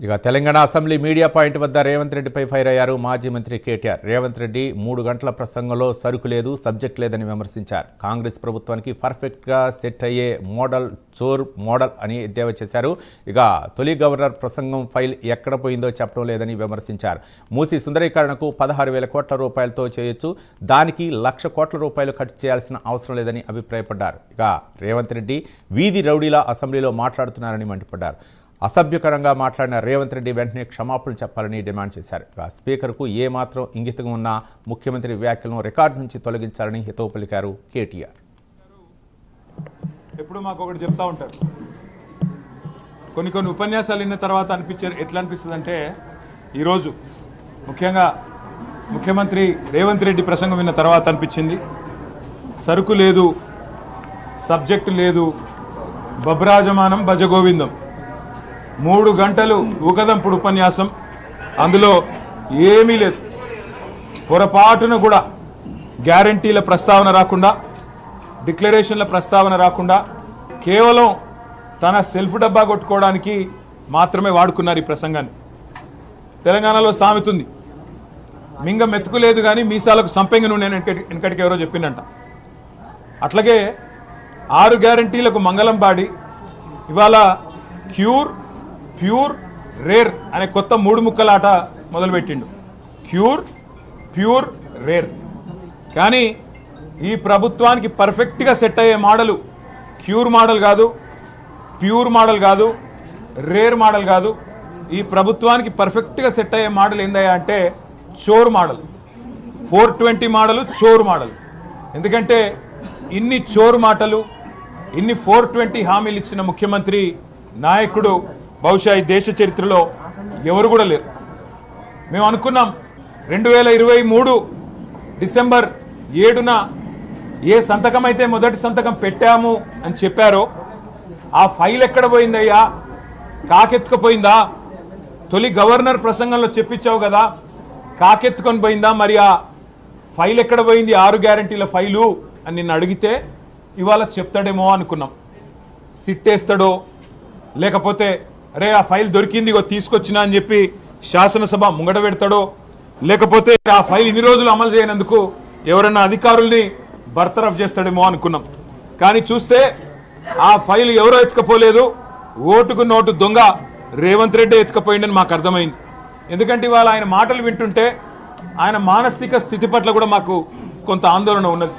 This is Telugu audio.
ఇక తెలంగాణ అసెంబ్లీ మీడియా పాయింట్ వద్ద రేవంత్ రెడ్డిపై ఫైర్ అయ్యారు మాజీ మంత్రి కేటీఆర్. రేవంత్ రెడ్డి 3 గంటల ప్రసంగంలో సరుకు లేదు, సబ్జెక్ట్ లేదని విమర్శించారు. కాంగ్రెస్ ప్రభుత్వానికి పర్ఫెక్ట్గా సెట్ అయ్యే మోడల్ చోర్ మోడల్ అని ఎద్దేవా చేశారు. ఇక తొలి గవర్నర్ ప్రసంగం ఫైల్ ఎక్కడ పోయిందో చెప్పడం లేదని విమర్శించారు. మూసీ సుందరీకరణకు 16,000 కోట్ల రూపాయలతో చేయొచ్చు, దానికి 1,00,000 కోట్ల రూపాయలు ఖర్చు చేయాల్సిన అవసరం లేదని అభిప్రాయపడ్డారు. ఇక రేవంత్ రెడ్డి వీధి రౌడీలా అసెంబ్లీలో మాట్లాడుతున్నారని మండిపడ్డారు. అసభ్యకరంగా మాట్లాడిన రేవంత్ రెడ్డి వెంటనే క్షమాపణలు చెప్పాలని డిమాండ్ చేశారు. స్పీకర్కు ఏమాత్రం ఇంగితం ఉన్న ముఖ్యమంత్రి వ్యాఖ్యలను రికార్డు నుంచి తొలగించాలని హితవు పలికారు కేటీఆర్. ఎప్పుడు మాకు ఒకటి చెప్తా ఉంటారు, కొన్ని ఉపన్యాసాలు విన్న తర్వాత ఎట్లా అనిపిస్తుంది అంటే, ఈరోజు ముఖ్యంగా ముఖ్యమంత్రి రేవంత్ రెడ్డి ప్రసంగం విన్న తర్వాత అనిపించింది, సరుకు లేదు, సబ్జెక్టు లేదు, బబ్రాజమానం భజగోవిందం. 3 గంటలు ఊకదంపుడు ఉపన్యాసం, అందులో ఏమీ లేదు. పొరపాటున కూడా గ్యారంటీల ప్రస్తావన రాకుండా, డిక్లరేషన్ల ప్రస్తావన రాకుండా, కేవలం తన సెల్ఫ్ డబ్బా కొట్టుకోవడానికి మాత్రమే వాడుకున్నారు ఈ ప్రసంగాన్ని. తెలంగాణలో సామెతుంది, మింగ మెతుకులేదు కానీ మీసాలకు సంపెంగ నూనె వెనకటికి ఎవరో చెప్పిందంట. అట్లాగే 6 గ్యారంటీలకు మంగళం పాడి ఇవాళ క్యూర్, ప్యూర్, రేర్ అనే కొత్త 3 ముక్కలాట మొదలుపెట్టిండు. Cure, pure, rare. కానీ ఈ ప్రభుత్వానికి పర్ఫెక్ట్గా సెట్ అయ్యే మోడలు క్యూర్ మోడల్ కాదు, ప్యూర్ మోడల్ కాదు, రేర్ మోడల్ కాదు. ఈ ప్రభుత్వానికి పర్ఫెక్ట్గా సెట్ అయ్యే మోడల్ ఏందయ్యా అంటే చోర్ మోడల్, 420 మోడల్, చోర్ మోడల్. ఎందుకంటే ఇన్ని చోర్ మాటలు, ఇన్ని 420 హామీలు ఇచ్చిన ముఖ్యమంత్రి, నాయకుడు బహుశా ఈ దేశ చరిత్రలో ఎవరు కూడా లేరు. మేము అనుకున్నాం 2023 డిసెంబర్ 7న ఏ సంతకం అయితే మొదటి సంతకం పెట్టాము అని చెప్పారో ఆ ఫైల్ ఎక్కడ పోయిందయ్యా, కాకెత్తుకుపోయిందా? తొలి గవర్నర్ ప్రసంగంలో చెప్పించావు కదా, కాకెత్తుకొని పోయిందా? మరి ఆ ఫైల్ ఎక్కడ పోయింది, 6 గ్యారంటీల ఫైలు అని నిన్ను అడిగితే ఇవాళ చెప్తాడేమో అనుకున్నాం. సిట్టేస్తాడో, లేకపోతే అరే ఆ ఫైల్ దొరికింది ఇగో తీసుకొచ్చినా అని చెప్పి శాసనసభ ముంగడ పెడతాడో, లేకపోతే ఆ ఫైల్ ఇన్ని రోజులు అమలు చేయనందుకు ఎవరన్నా అధికారుల్ని బర్తరఫ్ చేస్తాడేమో అనుకున్నాం. కానీ చూస్తే ఆ ఫైల్ ఎవరో ఎత్తుకపోలేదు, ఓటుకు నోటు దొంగ రేవంత్ రెడ్డి ఎత్తుకపోయిందని మాకు అర్థమైంది. ఎందుకంటే ఇవాళ ఆయన మాటలు వింటుంటే ఆయన మానసిక స్థితి పట్ల కూడా మాకు కొంత ఆందోళన ఉన్నది.